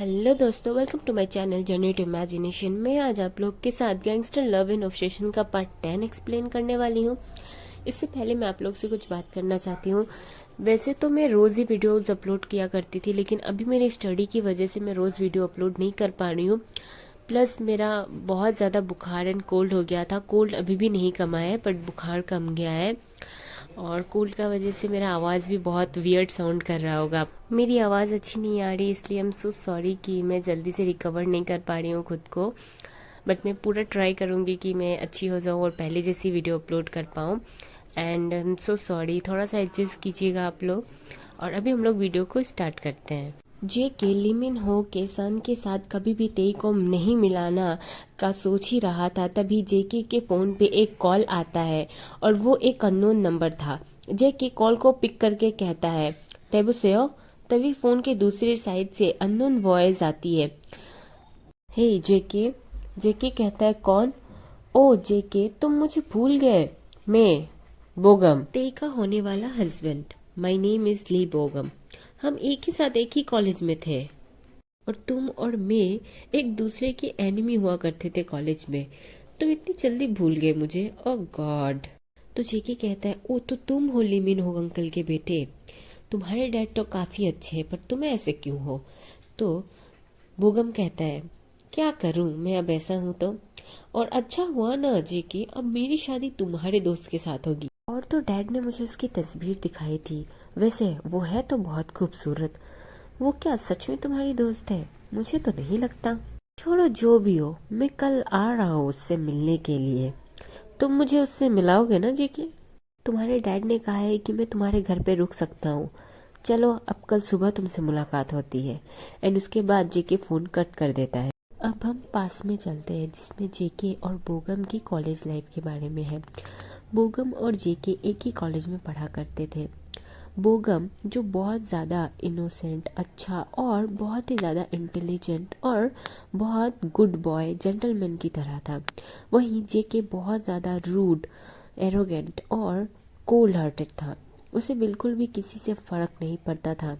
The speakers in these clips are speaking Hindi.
हेलो दोस्तों, welcome to my channel journey to imagination. मैं आज आप लोग के साथ गैंगस्टर लव एंड ऑब्सेशन का पार्ट 10 एक्सप्लेन करने वाली हूँ। इससे पहले मैं आप लोग से कुछ बात करना चाहती हूँ। वैसे तो मैं रोज़ ही वीडियोस अपलोड किया करती थी, लेकिन अभी मेरी स्टडी की वजह से मैं रोज़ वीडियो अपलोड नहीं कर पा रही हूँ। प्लस मेरा बहुत ज़्यादा बुखार एंड कोल्ड हो गया था। कोल्ड अभी भी नहीं कमा है, बट बुखार कम गया है। और कोल्ड का वजह से मेरा आवाज़ भी बहुत वियर्ड साउंड कर रहा होगा। मेरी आवाज़ अच्छी नहीं आ रही, इसलिए आई एम सो सॉरी कि मैं जल्दी से रिकवर नहीं कर पा रही हूँ खुद को। बट मैं पूरा ट्राई करूँगी कि मैं अच्छी हो जाऊँ और पहले जैसी वीडियो अपलोड कर पाऊँ। And I am so sorry, थोड़ा सा एडजस्ट कीजिएगा आप लोग। और अभी हम लोग वीडियो को स्टार्ट करते हैं। जे के लिमिन हो के सन के साथ कभी भी तेई को नहीं मिलाना का सोच ही रहा था, तभी जेके के फोन पे एक कॉल आता है और वो एक अननोन नंबर था। जेके कॉल को पिक करके कहता है तेबू से हो। तभी फोन के दूसरी साइड से अननोन वॉइस आती है, हे जेके। जेके कहता है कौन? ओ जेके, तुम मुझे भूल गए। मैं बोगम, तेई का होने वाला हस्बैंड। माय नेम इज ली बोगम। हम एक ही साथ एक ही कॉलेज में थे और तुम और मैं एक दूसरे के एनिमी हुआ करते थे कॉलेज में। तुम इतनी जल्दी भूल गए मुझे, ओह गॉड। तो जेके कहता है ओ तो तुम हो लिमिन हो अंकल के बेटे। तुम्हारे डैड तो काफी अच्छे हैं, पर तुम ऐसे क्यों हो? तो बोगम कहता है क्या करूं मैं अब ऐसा हूं तो। और अच्छा हुआ ना जेके, अब मेरी शादी तुम्हारे दोस्त के साथ होगी। और तो डैड ने मुझे उसकी तस्वीर दिखाई थी। वैसे वो है तो बहुत खूबसूरत। वो क्या सच में तुम्हारी दोस्त है? मुझे तो नहीं लगता। छोड़ो जो भी हो, मैं कल आ रहा हूँ उससे मिलने के लिए। तुम मुझे उससे मिलाओगे ना जेके? तुम्हारे डैड ने कहा है कि मैं तुम्हारे घर पे रुक सकता हूँ। चलो अब कल सुबह तुमसे मुलाकात होती है। एंड उसके बाद जेके फोन कट कर देता है। अब हम पास में चलते हैं, जिसमें जेके और बोगम की कॉलेज लाइफ के बारे में है। बोगम और जेके एक ही कॉलेज में पढ़ा करते थे। बोगम जो बहुत ज़्यादा इनोसेंट, अच्छा और बहुत ही ज़्यादा इंटेलिजेंट और बहुत गुड बॉय, जेंटलमैन की तरह था। वहीं जेके बहुत ज़्यादा रूड, एरोगेंट और कोल्ड हार्टेड था। उसे बिल्कुल भी किसी से फर्क नहीं पड़ता था।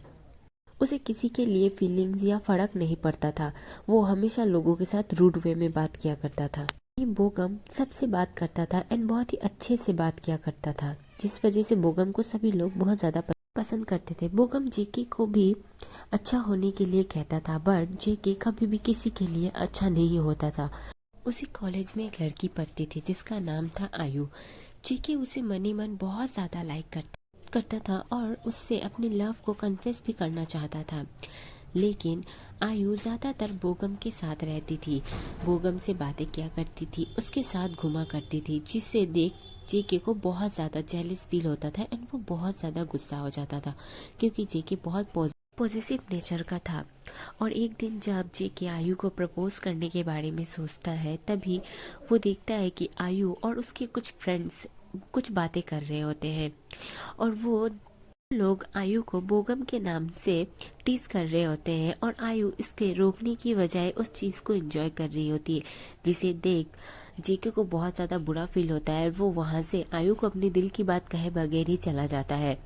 उसे किसी के लिए फीलिंग्स या फर्क नहीं पड़ता था। वो हमेशा लोगों के साथ रूड वे में बात किया करता था। बोगम सबसे बात करता था एंड बहुत ही अच्छे से बात किया करता था, जिस वजह से बोगम को सभी लोग बहुत ज्यादा पसंद करते थे। बोगम जेके को भी अच्छा होने के लिए कहता था, बट जेके कभी भी किसी के लिए अच्छा नहीं होता था। उसी कॉलेज में एक लड़की पढ़ती थी जिसका नाम था आयु। जेके उसे मनी मन बहुत ज्यादा लाइक करता था और उससे अपने लव को कन्फेस भी करना चाहता था। लेकिन आयु ज्यादातर बोगम के साथ रहती थी, बोगम से बातें किया करती थी, उसके साथ घुमा करती थी, जिससे देख जेके को बहुत ज्यादा जेलस फील होता था एंड वो बहुत ज्यादा गुस्सा हो जाता था, क्योंकि जेके बहुत पॉजिटिव नेचर का था। और एक दिन जब जेके आयु को प्रपोज करने के बारे में सोचता है, तभी वो देखता है कि आयु और उसके कुछ फ्रेंड्स कुछ बातें कर रहे होते हैं और वो लोग आयु को बोगम के नाम से टीज कर रहे होते हैं और आयु इसके रोकने की बजाय उस चीज को एंजॉय कर रही होती है, जिसे देख जेके को बहुत ज्यादा बुरा फील होता है। वो वहां से आयु को अपने दिल की बात कहे बगैर ही चला जाता है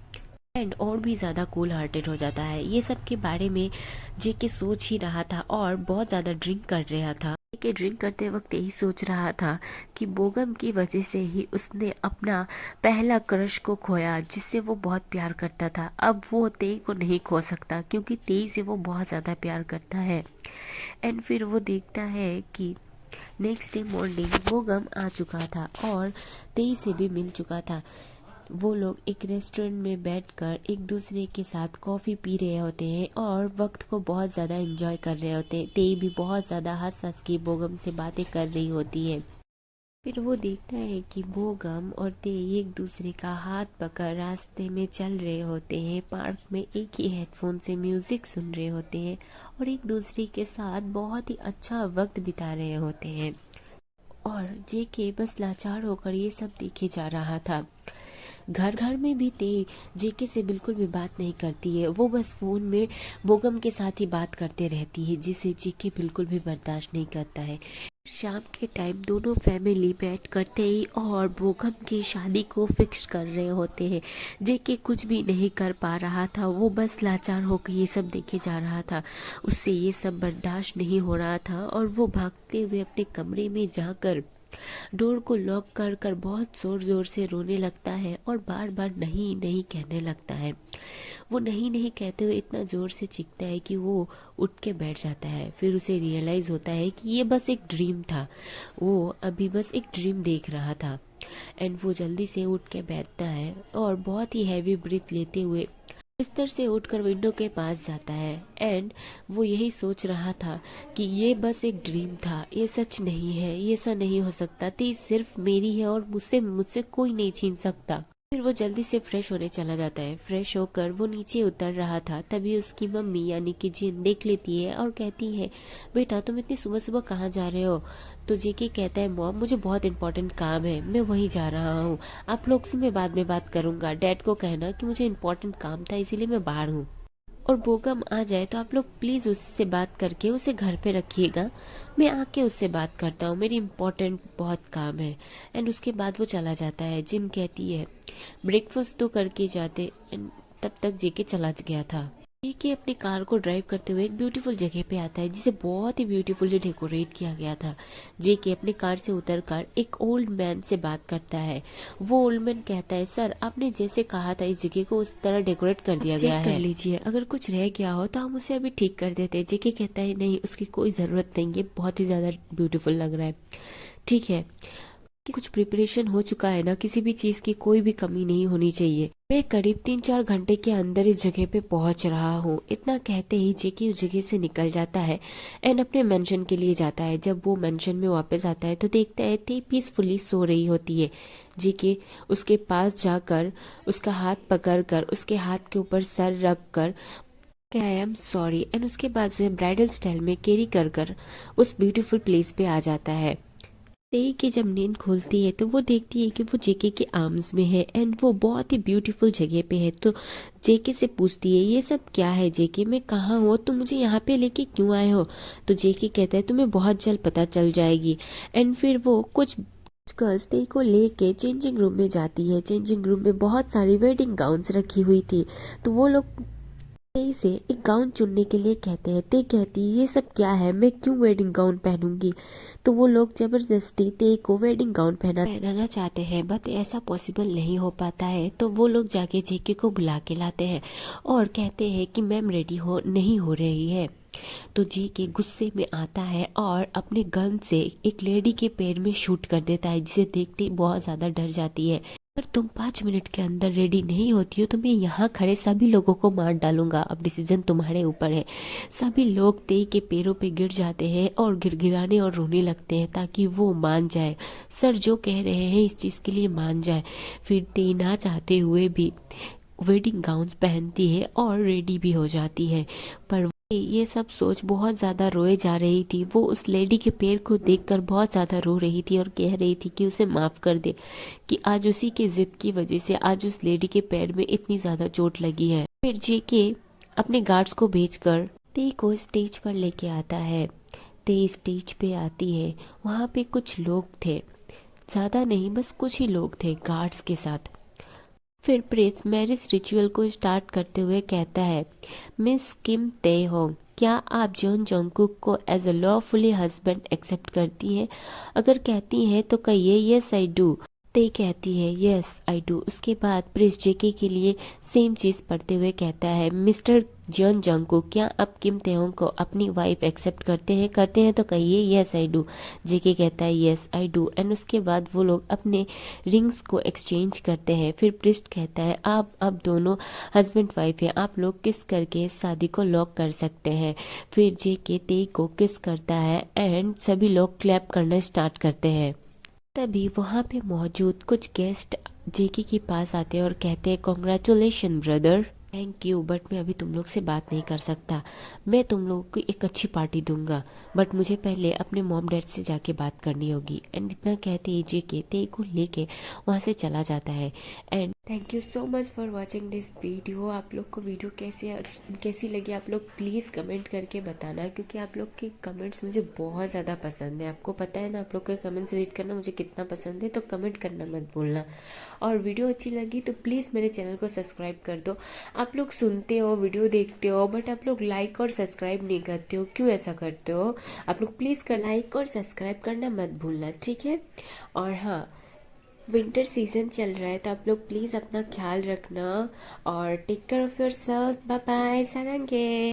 एंड और भी ज्यादा कूल हार्टेड हो जाता है। ये सब के बारे में जेके सोच ही रहा था और बहुत ज्यादा ड्रिंक कर रहा था। जेके ड्रिंक करते वक्त यही सोच रहा था कि बोगम की वजह से ही उसने अपना पहला क्रश को खोया, जिससे वो बहुत प्यार करता था। अब वो तेई को नहीं खो सकता, क्योंकि तेई से वो बहुत ज्यादा प्यार करता है। एंड फिर वो देखता है कि नेक्स्ट डे मॉर्निंग बोगम आ चुका था और तेई से भी मिल चुका था। वो लोग एक रेस्टोरेंट में बैठकर एक दूसरे के साथ कॉफी पी रहे होते हैं और वक्त को बहुत ज़्यादा एंजॉय कर रहे होते हैं। तेई भी बहुत ज़्यादा हंस हंस के बोगम से बातें कर रही होती है। फिर वो देखता है कि बोगम और तेई एक दूसरे का हाथ पकड़ रास्ते में चल रहे होते हैं, पार्क में एक ही हेडफोन से म्यूजिक सुन रहे होते हैं और एक दूसरे के साथ बहुत ही अच्छा वक्त बिता रहे होते हैं। और जेके बस लाचार होकर ये सब देखे जा रहा था। घर घर में भी ते जेके से बिल्कुल भी बात नहीं करती है। वो बस फोन में बोगम के साथ ही बात करते रहती है, जिसे जेके बिल्कुल भी बर्दाश्त नहीं करता है। शाम के टाइम दोनों फैमिली बैठ कर तेई और बोगम की शादी को फिक्स कर रहे होते हैं। जेके कुछ भी नहीं कर पा रहा था, वो बस लाचार होकर ये सब देखे जा रहा था। उससे ये सब बर्दाश्त नहीं हो रहा था और वो भागते हुए अपने कमरे में जाकर डोर को लॉक कर कर बहुत जोर जोर से रोने लगता है और बार बार नहीं नहीं कहने लगता है। वो नहीं नहीं कहते हुए इतना जोर से चीखता है कि वो उठ के बैठ जाता है। फिर उसे रियलाइज होता है कि ये बस एक ड्रीम था, वो अभी बस एक ड्रीम देख रहा था। एंड वो जल्दी से उठ के बैठता है और बहुत ही हैवी ब्रीथ लेते हुए बिस्तर से उठकर विंडो के पास जाता है। एंड वो यही सोच रहा था कि ये बस एक ड्रीम था, ये सच नहीं है, ये ऐसा नहीं हो सकता, तीज सिर्फ मेरी है और मुझसे मुझसे कोई नहीं छीन सकता। फिर वो जल्दी से फ्रेश होने चला जाता है। फ्रेश होकर वो नीचे उतर रहा था, तभी उसकी मम्मी यानी कि जिन देख लेती है और कहती है, बेटा तुम इतनी सुबह सुबह कहाँ जा रहे हो? तो जेके कहता है, मॉम मुझे बहुत इंपॉर्टेंट काम है, मैं वहीं जा रहा हूँ, आप लोग से मैं बाद में बात करूंगा। डैड को कहना कि मुझे इंपॉर्टेंट काम था इसीलिए मैं बाहर हूँ, और बोगम आ जाए तो आप लोग प्लीज उससे बात करके उसे घर पे रखिएगा, मैं आके उससे बात करता हूँ, मेरी इम्पोर्टेंट बहुत काम है। एंड उसके बाद वो चला जाता है। जिन कहती है ब्रेकफास्ट तो करके जाते, एंड तब तक जेके चला गया था। जेके अपनी कार को ड्राइव करते हुए एक ब्यूटीफुल जगह पे आता है जिसे बहुत ही ब्यूटीफुली डेकोरेट किया गया था। जेके अपनी कार से उतरकर एक ओल्ड मैन से बात करता है। वो ओल्ड मैन कहता है, सर आपने जैसे कहा था इस जगह को उस तरह डेकोरेट कर दिया गया है, कर लीजिए, अगर कुछ रह गया हो तो हम उसे अभी ठीक कर देते हैं। जेके कहता है, नहीं उसकी कोई जरूरत नहीं, ये बहुत ही ज्यादा ब्यूटीफुल लग रहा है, ठीक है कुछ प्रिपरेशन हो चुका है ना, किसी भी चीज की कोई भी कमी नहीं होनी चाहिए, मैं करीब 3-4 घंटे के अंदर इस जगह पे पहुंच रहा हूँ। इतना कहते ही जेके उस जगह से निकल जाता है एंड अपने मेंशन के लिए जाता है। जब वो मेंशन में वापस आता है तो देखता है ते पीसफुली सो रही होती है। जेके उसके पास जाकर उसका हाथ पकड़कर उसके हाथ के ऊपर सर रख कर आई एम सॉरी, एंड उसके बाद उसे ब्राइडल स्टाइल में कैरी कर कर उस ब्यूटीफुल प्लेस पे आ जाता है। तेई की जब नींद खुलती है तो वो देखती है कि वो जेके के आर्म्स में है एंड वो बहुत ही ब्यूटीफुल जगह पे है। तो जेके से पूछती है, ये सब क्या है जेके, मैं कहाँ हूँ, तुम मुझे यहाँ पे लेके क्यों आए हो? तो जेके कहता है, तुम्हें बहुत जल्द पता चल जाएगी। एंड फिर वो कुछ गर्ल्स तेई को लेके चेंजिंग रूम में जाती है। चेंजिंग रूम में बहुत सारी वेडिंग गाउन्स रखी हुई थी, तो वो लोग तेई से एक गाउन चुनने के लिए कहते हैं। तेई कहती है, ये सब क्या है, मैं क्यों वेडिंग गाउन पहनूंगी? तो वो लोग जबरदस्ती तेई को वेडिंग गाउन पहनाना चाहते हैं, बट ऐसा पॉसिबल नहीं हो पाता है। तो वो लोग जाके जेके को बुला के लाते हैं और कहते हैं कि मैम रेडी हो नहीं हो रही है। तो जेके गुस्से में आता है और अपने गन से एक लेडी के पैर में शूट कर देता है, जिसे देखते ही बहुत ज्यादा डर जाती है। अगर तुम 5 मिनट के अंदर रेडी नहीं होती हो तो मैं यहाँ खड़े सभी लोगों को मार डालूंगा, अब डिसीजन तुम्हारे ऊपर है। सभी लोग तेई के पैरों पे गिर जाते हैं और गिड़गिड़ाने और रोने लगते हैं ताकि वो मान जाए, सर जो कह रहे हैं इस चीज के लिए मान जाए। फिर तेई ना चाहते हुए भी वेडिंग गाउन पहनती है और रेडी भी हो जाती है। पर ये सब सोच बहुत ज्यादा रोए जा रही थी। वो उस लेडी के पैर को देखकर बहुत ज्यादा रो रही थी और कह रही थी कि उसे माफ कर दे, कि आज उसी की जिद की वजह से आज उस लेडी के पैर में इतनी ज्यादा चोट लगी है। फिर जेके अपने गार्ड्स को भेजकर तेई को स्टेज पर लेके आता है। तेई स्टेज पे आती है, वहाँ पे कुछ लोग थे, ज्यादा नहीं बस कुछ ही लोग थे गार्ड्स के साथ। फिर प्रिंस मैरिज रिचुअल को स्टार्ट करते हुए कहता है, मिस किम तेहोंग, क्या आप जॉन जोंगकुक को as a lawfully husband accept करती हैं? अगर कहती हैं तो कहिए यस आई डू। ते कहती है यस आई डू। उसके बाद प्रिंस जेके के लिए सेम चीज पढ़ते हुए कहता है, मिस्टर जॉन जोंगकुक, क्या आप किम तेहोंग को अपनी वाइफ एक्सेप्ट करते हैं? करते हैं तो कहिए यस आई डू। जेके कहता है यस आई डू। एंड उसके बाद वो लोग अपने रिंग्स को एक्सचेंज करते हैं। फिर प्रिंस कहता है, आप अब दोनों हस्बैंड वाइफ हैं, आप लोग किस करके इस शादी को लॉक कर सकते हैं। फिर जेके तेई को किस करता है एंड सभी लोग क्लैप करना स्टार्ट करते हैं। तभी वहाँ पे मौजूद कुछ गेस्ट जेके के पास आते हैं और कहते हैं, congratulation brother, thank you, but मैं अभी तुम लोग से बात नहीं कर सकता। मैं तुम लोगों को एक अच्छी पार्टी दूंगा, बट मुझे पहले अपने मॉम डैड से जाके बात करनी होगी। एंड इतना कहते ही जेके तेई को लेके वहाँ से चला जाता है। And thank you so much for watching this video. आप लोग को वीडियो कैसी लगी आप लोग प्लीज़ कमेंट करके बताना, क्योंकि आप लोग के कमेंट्स मुझे बहुत ज़्यादा पसंद है। आपको पता है ना आप लोग के कमेंट्स रीड करना मुझे कितना पसंद है, तो कमेंट करना मत भूलना। और वीडियो अच्छी लगी तो प्लीज़ मेरे चैनल को सब्सक्राइब कर दो। आप लोग सुनते हो, वीडियो देखते हो, बट आप लोग लाइक और सब्सक्राइब नहीं करते हो, क्यों ऐसा करते हो? आप लोग प्लीज़ लाइक और सब्सक्राइब करना मत भूलना, ठीक है? और हाँ, विंटर सीजन चल रहा है तो आप लोग प्लीज़ अपना ख्याल रखना और take care of yourself. Bye bye, सारंगे।